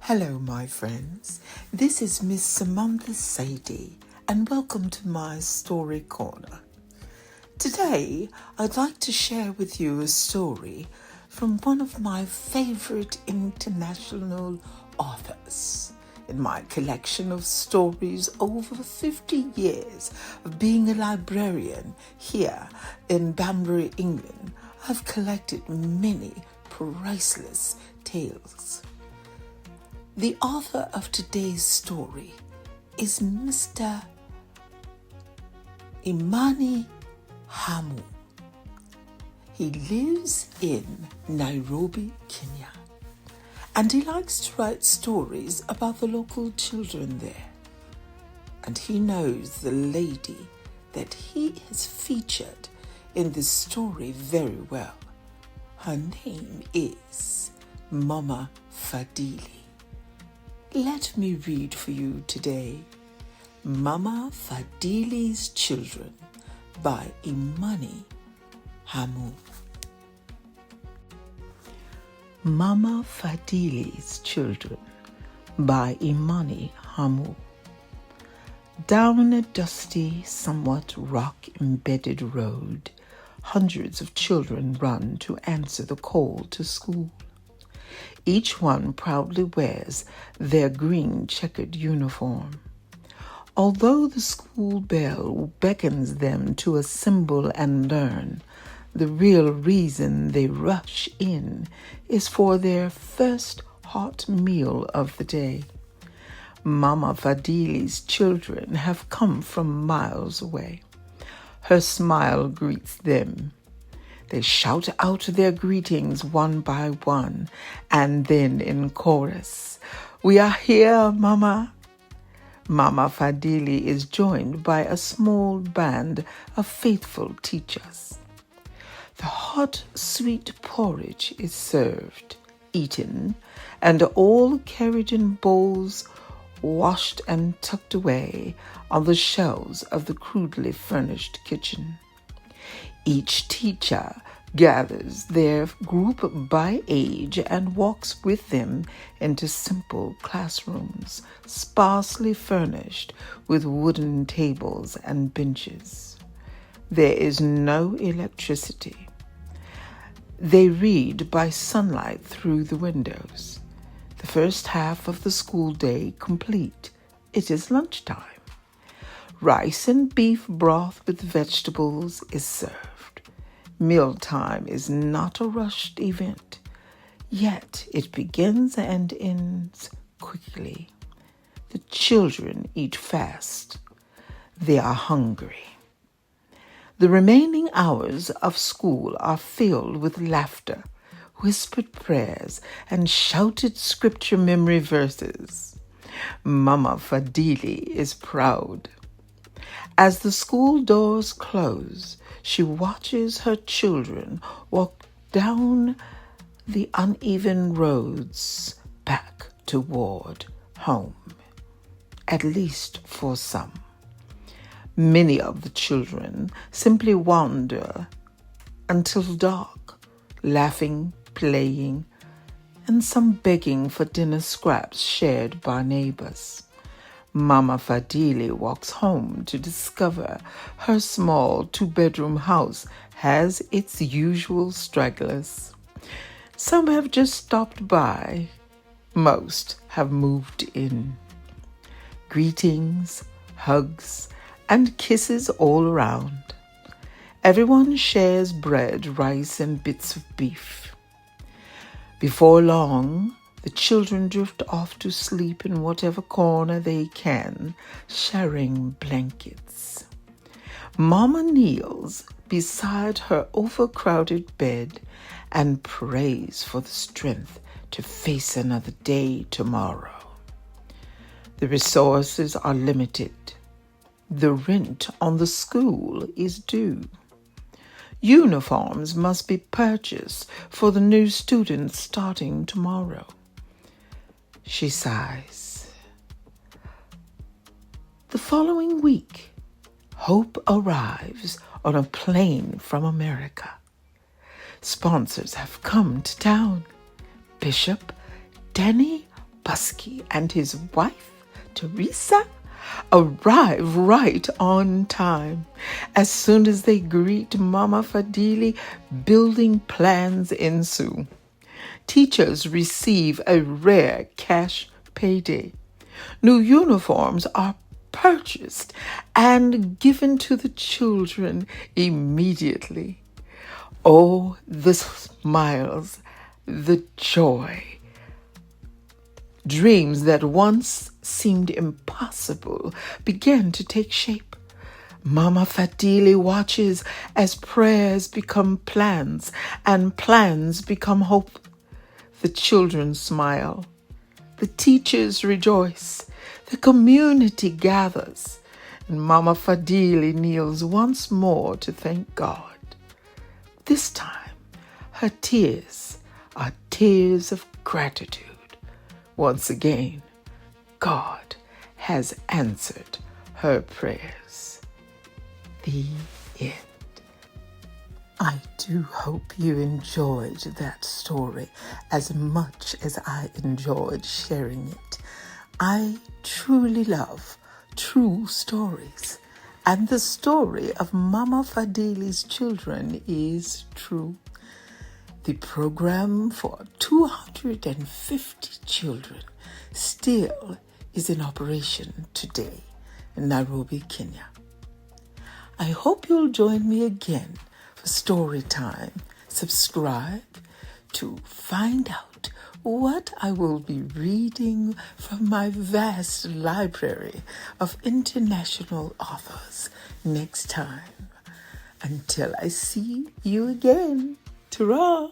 Hello, my friends. This is Miss Samantha Sadie, and welcome to my story corner. Today, I'd like to share with you a story from one of my favorite international authors. In my collection of stories over 50 years of being a librarian here in Banbury, England, I've collected many priceless tales. The author of today's story is Mr. Imani Hamu. He lives in Nairobi, Kenya, and he likes to write stories about the local children there. And he knows the lady that he has featured in this story very well. Her name is Mama Fadhili. Let me read for you today Mama Fadhili's Children by Imani Hamu. Mama Fadhili's Children by Imani Hamu. Down a dusty, somewhat rock-embedded road, hundreds of children run to answer the call to school. Each one proudly wears their green checkered uniform. Although the school bell beckons them to assemble and learn, the real reason they rush in is for their first hot meal of the day. Mama Fadhili's children have come from miles away. Her smile greets them. They shout out their greetings one by one, and then in chorus, "We are here, Mama." Mama Fadhili is joined by a small band of faithful teachers. The hot, sweet porridge is served, eaten, and all carried in bowls, washed and tucked away on the shelves of the crudely furnished kitchen. Each teacher gathers their group by age and walks with them into simple classrooms, sparsely furnished with wooden tables and benches. There is no electricity. They read by sunlight through the windows. The first half of the school day complete, it is lunchtime. Rice and beef broth with vegetables is served. Mealtime is not a rushed event, yet it begins and ends quickly. The children eat fast. They are hungry. The remaining hours of school are filled with laughter, whispered prayers, and shouted scripture memory verses. Mama Fadhili is proud. As the school doors close, she watches her children walk down the uneven roads back toward home, at least for some. Many of the children simply wander until dark, laughing, playing, and some begging for dinner scraps shared by neighbors. Mama Fadhili walks home to discover her small two-bedroom house has its usual stragglers. Some have just stopped by. Most have moved in. Greetings, hugs, and kisses all around. Everyone shares bread, rice, and bits of beef. Before long, the children drift off to sleep in whatever corner they can, sharing blankets. Mama kneels beside her overcrowded bed and prays for the strength to face another day tomorrow. The resources are limited. The rent on the school is due. Uniforms must be purchased for the new students starting tomorrow. She sighs. The following week, Hope arrives on a plane from America. Sponsors have come to town. Bishop Danny Busky and his wife, Teresa, arrive right on time. As soon as they greet Mama Fadhili, building plans ensue. Teachers receive a rare cash payday. New uniforms are purchased and given to the children immediately. Oh, the smiles, the joy. Dreams that once seemed impossible began to take shape. Mama Fadhili watches as prayers become plans and plans become hope. The children smile. The teachers rejoice. The community gathers. And Mama Fadhili kneels once more to thank God. This time, her tears are tears of gratitude. Once again, God has answered her prayers. The end. I do hope you enjoyed that story as much as I enjoyed sharing it. I truly love true stories, and the story of Mama Fadhili's children is true. The program for 250 children still is in operation today in Nairobi, Kenya. I hope you'll join me again for story time. Subscribe to find out what I will be reading from my vast library of international authors next time. Until I see you again. Ta-ra!